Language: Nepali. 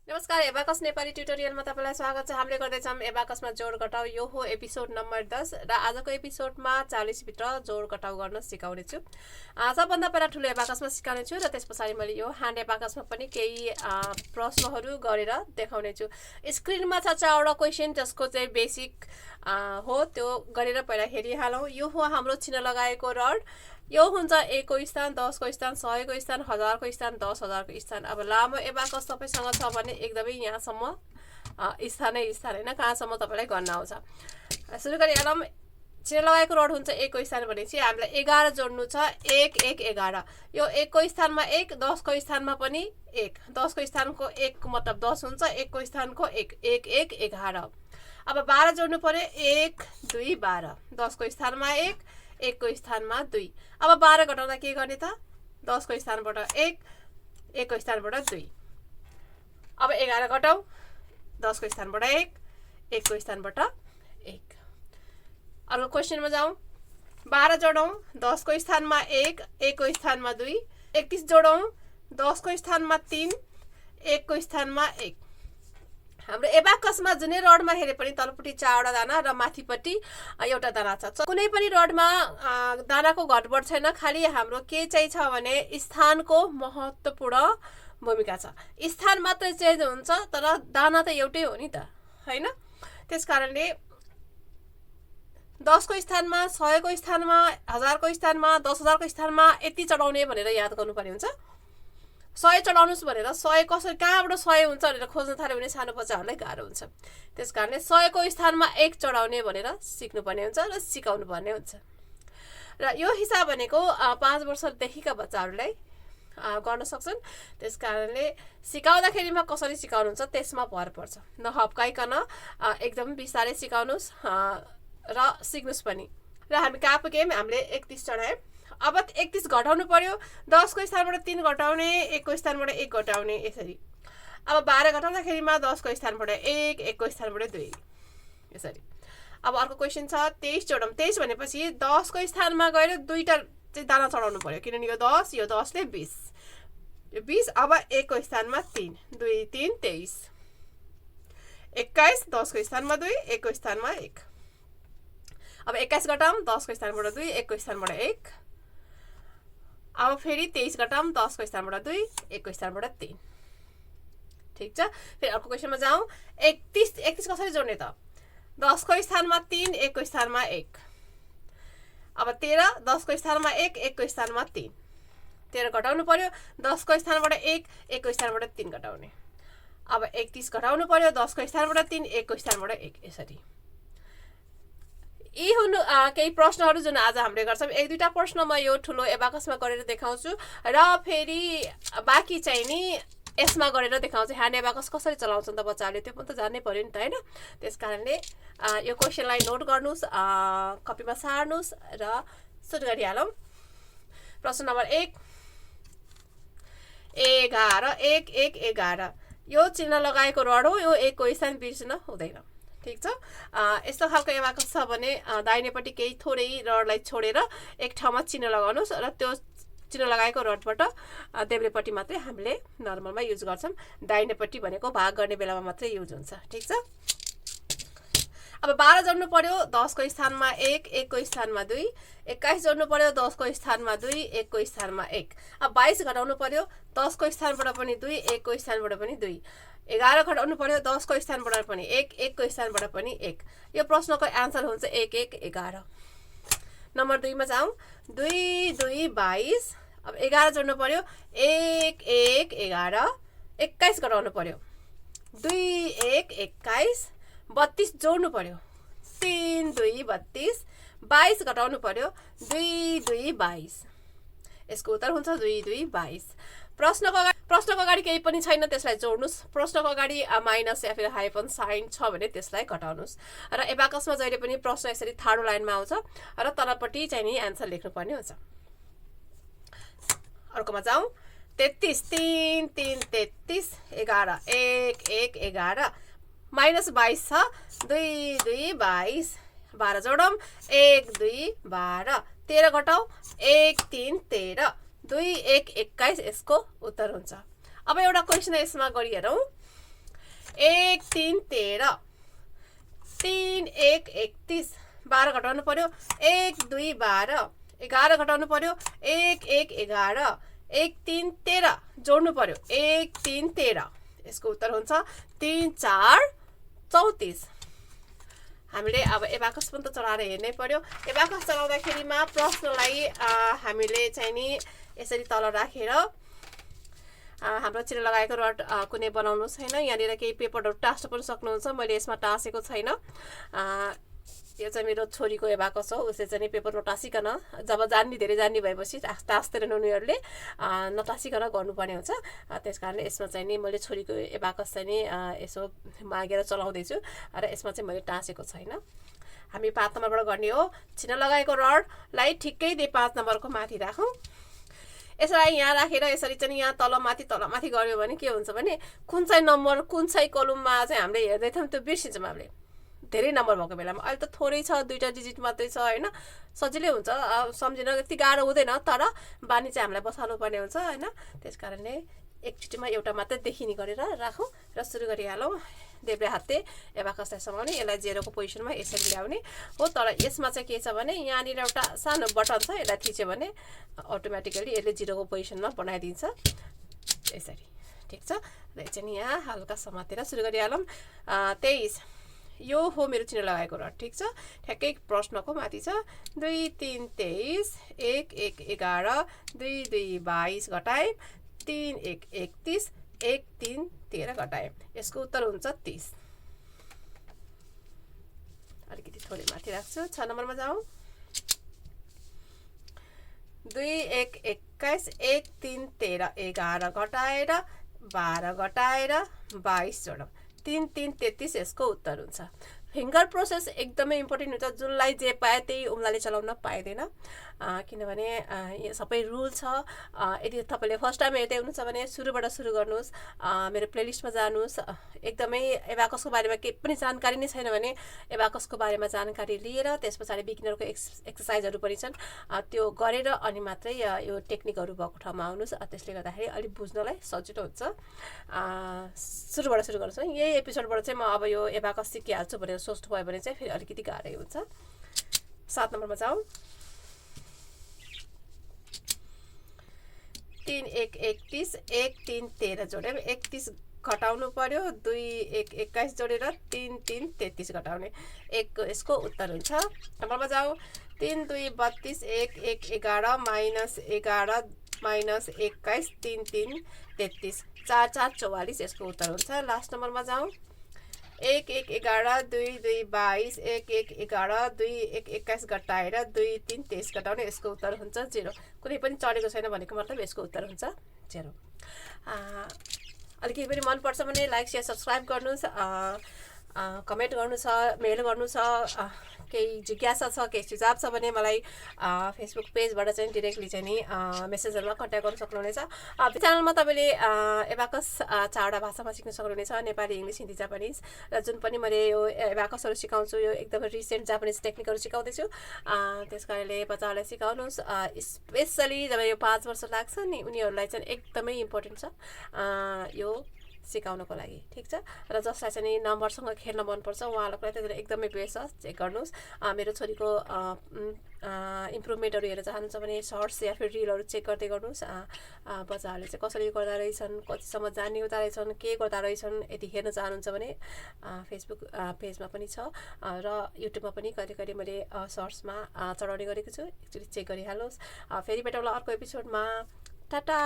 नमस्कार एबाकस नेपाली ट्युटोरियलमा तपाईलाई स्वागत छ। हामीले गर्दैछौँ एबाकसमा जोड घटाउ। यो हो एपिसोड नम्बर 10 र आजको एपिसोडमा 40 भित्र जोड घटाउ गर्न सिकाउने छु। सबभन्दा पहिला ठुलो एबाकसमा सिकाउने छु र त्यसपछि मैले यो ह्यान्ड एबाकसमा पनि केही प्रश्नहरू गरेर देखाउने छु। स्क्रिनमा छ 4वटा क्वेशन जसको चाहिँ बेसिक हो, त्यो गरेर पहिला हेरिहालौँ। यो हो हाम्रो चिन्ह लगाएको रड। यो हुन्छ 1 को स्थान, 10 को स्थान, 100 को स्थान, 1000 को स्थान, 10,000 को स्थान। अब लामो एबाकस तपाईसँग छ भने एकदमै यहाँसम्म स्थानै स्थान हैन, कहाँसम्म तपाईलाई गर्न आउँछ। सुरु गरिहालौँ। चिन्ह लगाएको रड हुन्छ 1 को स्थान भनेपछि हामीलाई 11 जोड्नु छ। 1 1 11। यो 1 को स्थानमा 1, 10 को स्थानमा पनि 1। 10 को स्थानको 1 मतलब 10 हुन्छ। 1 को स्थानको 1 1 1 11। अब 12 जोड्नु पर्यो। 1 2 12। 10 को स्थानमा 1, 1 को स्थानमा 2। अब 12 घटाउँदा के गर्ने त? 10 को स्थानबाट 1, 1 को स्थानबाट 2। अब 11 घटाउ। 10 को स्थानबाट 1, 1 को स्थानबाट 1। अर्को क्वेशनमा जाउँ। 12 जोडौँ। 10 को स्थानमा 1, 1 को स्थानमा 2। 31 जोडौँ। 10 को स्थानमा 3, 1 को स्थानमा 1। हाम्रो एबाकसमा जुनै रडमा हेरे पनि तलपट्टि 4वटा दाना र माथिपट्टि एउटा दाना छ। कुनै पनि रडमा दानाको घटबढ छैन, खाली हाम्रो के चाहिँ छ भने स्थानको महत्त्वपूर्ण भूमिका छ। स्थान मात्रै चेन्ज हुन्छ तर दाना त एउटै हो नि त, हैन? त्यसकारणले 10 को स्थानमा, 100 को स्थानमा, 1000 को स्थानमा, 10,000 को स्थानमा यति चढाउने भनेर याद गर्नुपर्ने हुन्छ। 100 चढाउनुस् भनेर 100 कसरी कहाँबाट 100 हुन्छ भनेर खोज्न थाल्यो भने सानो बच्चाहरूलाई गाह्रो हुन्छ। त्यसकारणले 100 को स्थानमा 1 चढाउने भनेर सिक्नुपर्ने हुन्छ र सिकाउनु पर्ने हुन्छ। र यो हिसाब भनेको 5 वर्षदेखिका बच्चाहरूलाई गर्न सक्छन्। त्यसकारणले सिकाउँदाखेरिमा कसरी सिकाउनुहुन्छ त्यसमा भर पर्छ। नहप्काइकन एकदम बिस्तारै सिकाउनुस् र सिक्नुस् पनि। र हामी कहाँ पुग्यौँ? हामीले 31 चढायौँ। अब 31 घटाउनु पर्यो। 10 को स्थानबाट 3 घटाउने, 1 को स्थानबाट 1 घटाउने, यसरी। अब 12 घटाउँदाखेरिमा 10 को स्थानबाट 1, 1 को स्थानबाट 2, यसरी। अब अर्को क्वेशन छ 23 जोडौँ। 23 भनेपछि 10 को स्थानमा गएर 2टा चाहिँ दाना चढाउनु पर्यो, किनभने यो 10, यो 10 ले 20, यो 20। अब 1 को स्थानमा 3, 2 3 23, 21। 10 को स्थानमा 2, 1 को स्थानमा 1। अब 21 घटाउँ। 10 को स्थानबाट 2, 1 को स्थानबाट 1। अब फेरि 23 घटाउँ। 10 को स्थानबाट 2, 1 को स्थानबाट 3। ठिक छ। फेरि अर्को क्वेशनमा जाउँ। 31 कसरी जोड्ने त? 10 को स्थानमा 3, 1 को स्थानमा 1। अब 13, 10 को स्थानमा 1, 1 को स्थानमा 3। 13 घटाउनु पर्यो। 10 को स्थानबाट 1, 1 को स्थानबाट 3 घटाउने। अब 31 घटाउनु पर्यो। 10 को स्थानबाट 3, 1 को स्थानबाट 1, यसरी। यी हुनु केही प्रश्नहरू जुन आज हामीले गर्छौँ। 1-2टा प्रश्न म यो ठुलो एबाकसमा गरेर देखाउँछु र फेरि बाँकी चाहिँ नि यसमा गरेर देखाउँछु। ह्यान्ड एबाकस कसरी चलाउँछन् त बच्चाहरूले, त्यो पनि त जान्नै पर्यो नि त, हैन? त्यसकारणले यो क्वेशनलाई नोट गर्नुस्, कपीमा सार्नुस् र सुरु गरिहालौँ। प्रश्न नम्बर 1, 11, 1 1 11। यो चिन्ह लगाएको रड हो। यो 1 को स्थान बिर्सिन हुँदैन। ठिक छ। यस्तो खालको एबाकस छ भने दाहिनेपट्टि केही थोरै रडलाई छोडेर एक ठाउँमा चिन्ह लगाउनुस् र त्यो चिन्ह लगाएको रडबाट देब्रेपट्टि मात्रै हामीले नर्मलमा युज गर्छौँ। दाहिनेपट्टि भनेको भाग गर्ने बेलामा मात्रै युज हुन्छ। ठिक छ। अब 12 जोड्नु पर्यो। 10 को स्थानमा 1, 1 को स्थानमा 2। 21 जोड्नु पर्यो। 10 को स्थानमा 2, 1 को स्थानमा 1। अब 22 घटाउनु पर्यो। 10 को स्थानबाट पनि 2, 1 को स्थानबाट पनि 2। 11 घटाउनु पर्यो। 10 को स्थानबाट पनि 1, 1 को स्थानबाट पनि 1। यो प्रश्नको एन्सर हुन्छ 1 1 11। नम्बर 2 मा जाउँ। 2 2 22। अब 11 जोड्नु पर्यो। 1 1 11। 21 घटाउनु पर्यो। 2 1 21। 32 जोड्नु पर्यो। 3 2 32। 22 घटाउनु पर्यो। 2 2 22। यसको उत्तर हुन्छ 2 2 22। प्रश्नको अगाडि केही पनि छैन, त्यसलाई जोड्नुस्। प्रश्नको अगाडि माइनस या फिर हाइफन साइन छ भने त्यसलाई घटाउनुस्। र एबाकसमा जहिले पनि प्रश्न यसरी थाडो लाइनमा आउँछ र तलपट्टि चाहिँ नि एन्सर लेख्नुपर्ने हुन्छ। अर्कोमा जाउँ। 33 3 3 33। 11 1 1 11। माइनस 22 छ। 2 2 22। 12 जोडौँ। 1 2 12। 13 घटाउ। 1 3 13। 2 1 21 यसको उत्तर हुन्छ। अब एउटा क्वेशन यसमा गरिहेरौँ। 1 3 13 3 1 31 12 घटाउनु पर्यो 1 2 12 11 घटाउनु पर्यो 1 1 11 1 3 13 जोड्नु पर्यो 1 3 13 यसको उत्तर हुन्छ 3 4 34 हामीले अब एबाकस पनि त चलाएर हेर्नै पर्यो एबाकस चलाउँदाखेरिमा प्रश्नलाई हामीले चाहिँ नि यसरी तल राखेर हाम्रो चिरा लगाएको रड कुनै बनाउनु छैन यहाँनिर केही पेपरहरू टास्न पनि सक्नुहुन्छ मैले यसमा टाँसेको छैन यो चाहिँ मेरो छोरीको एबाकस हो उसले चाहिँ पेपर नटासिकन जब धेरै जान्ने भएपछि टाँस्दैनन् उनीहरूले नटासिकन गर्नुपर्ने हुन्छ त्यस कारणले यसमा चाहिँ नि मैले छोरीको एबाकस चाहिँ नि यसो मागेर चलाउँदैछु र यसमा चाहिँ मैले टाँसेको छैन हामी 5 नम्बरबाट गर्ने हो चिरा लगाएको रडलाई ठिक्कै 5 नम्बरको माथि राखौँ यसलाई यहाँ राखेर यसरी चाहिँ यहाँ तलमाथि गऱ्यो भने के हुन्छ भने कुन चाहिँ नम्बर कुन चाहिँ कलममा चाहिँ हामीले हेर्दै थियौँ त्यो बिर्सिन्छौँ हामीले धेरै नम्बर भएको बेलामा अहिले त थोरै छ 2टा डिजिट मात्रै छ हैन सजिलै हुन्छ सम्झिन यति गाह्रो हुँदैन तर बानी चाहिँ हामीलाई बसाल्नु पर्ने हुन्छ हैन त्यसकारणले एकचोटिमा एउटा मात्रै देखिने गरेर राखौँ र सुरु गरिहालौँ देब्रे हातले एबाकसलाई समाउने यसलाई जेरोको पोजिसनमा यसरी ल्याउने हो तर यसमा चाहिँ के छ भने यहाँनिर एउटा सानो बटन छ यसलाई थिच्यो भने अटोमेटिकली यसले जिरोको पोजिसनमा बनाइदिन्छ यसरी ठिक छ र चाहिँ यहाँ हल्का समातेर सुरु गरिहालौँ 23 यो हो मेरो चिन्ह लगाएको रड ठिक छ ठ्याक्कै प्रश्नको माथि छ 2 3 23 1 1 11 2 2 22 घटाए 3 1 31 1 3 13 घटाए यसको उत्तर हुन्छ 30 अलिकति थोरै माथि राख्छु 6 नम्बरमा जाउँ 2 1 21 1 3 13 11 घटाएर 12 घटाएर 22 जोडौँ 3 3 33 यसको उत्तर हुन्छ फिंगर प्रोसेस एकदमै इम्पोर्टेन्ट हुन्छ जुनलाई जे पाए त्यही उम्लाले चलाउन पाइदैन किनभने यो सबै रुल छ यदि तपाईले फर्स्ट टाइम हेर्दै हुनुहुन्छ भने सुरुबाट सुरु गर्नुहोस् मेरो प्लेलिस्टमा जानुहोस् एकदमै एबाकसको बारेमा केही पनि जानकारी नै छैन भने एबाकसको बारेमा जानकारी लिएर त्यसपछि बिगिनरको एक्सरसाइजहरू पनि छन् त्यो गरेर अनि मात्रै यो टेक्निकहरू भएको ठाउँमा आउनुहोस् त्यसले गर्दाखेरि अलि बुझ्नलाई सजिलो हुन्छ सुरुबाट सुरु गर्नुहोस् है यही एपिसोडबाट चाहिँ म अब यो एबाकस सिकिहाल्छु भनेर सोच्नु भयो भने चाहिँ फेरि अलिकति गाह्रै हुन्छ 7 नम्बरमा जाउँ 3 1 31 1 3 13 जोडेर 31 घटाउनु पर्यो 2 1 21 जोडेर 3 3 33 घटाउने 1 यसको उत्तर हुन्छ नम्बरमा जाऊ 3 2 32 1 1 11 माइनस 11 माइनस 21 3 3 33 4 4 44 यसको उत्तर हुन्छ लास्ट नम्बरमा जाऊ 1 1 11 2 2 22 1 1 11 2 1 21 घटाएर 2 3 23 घटाउने यसको उत्तर हुन्छ 0 कुनै पनि चढेको छैन भनेको मतलब यसको उत्तर हुन्छ 0 अलिकति पनि मन पर्छ भने लाइक शेयर सब्स्क्राइब गर्नुस् कमेन्ट गर्नु छ मेल गर्नु छ केही जिज्ञासा छ केही सुझाव छ भने मलाई फेसबुक पेजबाट चाहिँ डाइरेक्टली चाहिँ नि मेसेजहरुमा कन्ट्याक्ट गर्न सक्नुहुनेछ च्यानलमा तपाईले एबाकस 4वटा भाषामा सिक्न सक्नुहुनेछ नेपाली इंग्लिश हिन्दी जापानिज र जुन पनि मैले यो एबाकसहरु सिकाउँछु यो एकदमै रिसेन्ट जापानिज टेक्निकहरु सिकाउँदै छु त्यसकारणले बच्चाहरुलाई सिकाउनुस् स्पेशली जब यो 5 वर्ष लाग्छ नि उनीहरुलाई चाहिँ एकदमै इम्पोर्टेन्ट छ यो सिकाउनको लागि ठीक छ र जसलाई चाहिँ नम्बरसँग खेल्न मन पर्छ उहाँहरुलाई त एकदमै बेस्ट छ चेक गर्नुस् मेरो छोरीको इम्प्रुभमेन्टहरु हेर्न चाहनुहुन्छ भने शर्ट्स या फिर रिलहरु चेक गर्दै गर्नुस् बच्चाहरुले चाहिँ कसरी गर्दा रहेछन् कतिसम्म जान्ने हुँदा रहेछन् के गर्दा रहेछन् यदि हेर्न चाहनुहुन्छ भने फेसबुक पेजमा पनि छ र युट्युबमा पनि कहिले मैले शर्ट्समा चढाउने गरेको छु एकचोटी चेक गरिहाल्नुस् फेरि भेटौँला अर्को एपिसोडमा टाटा।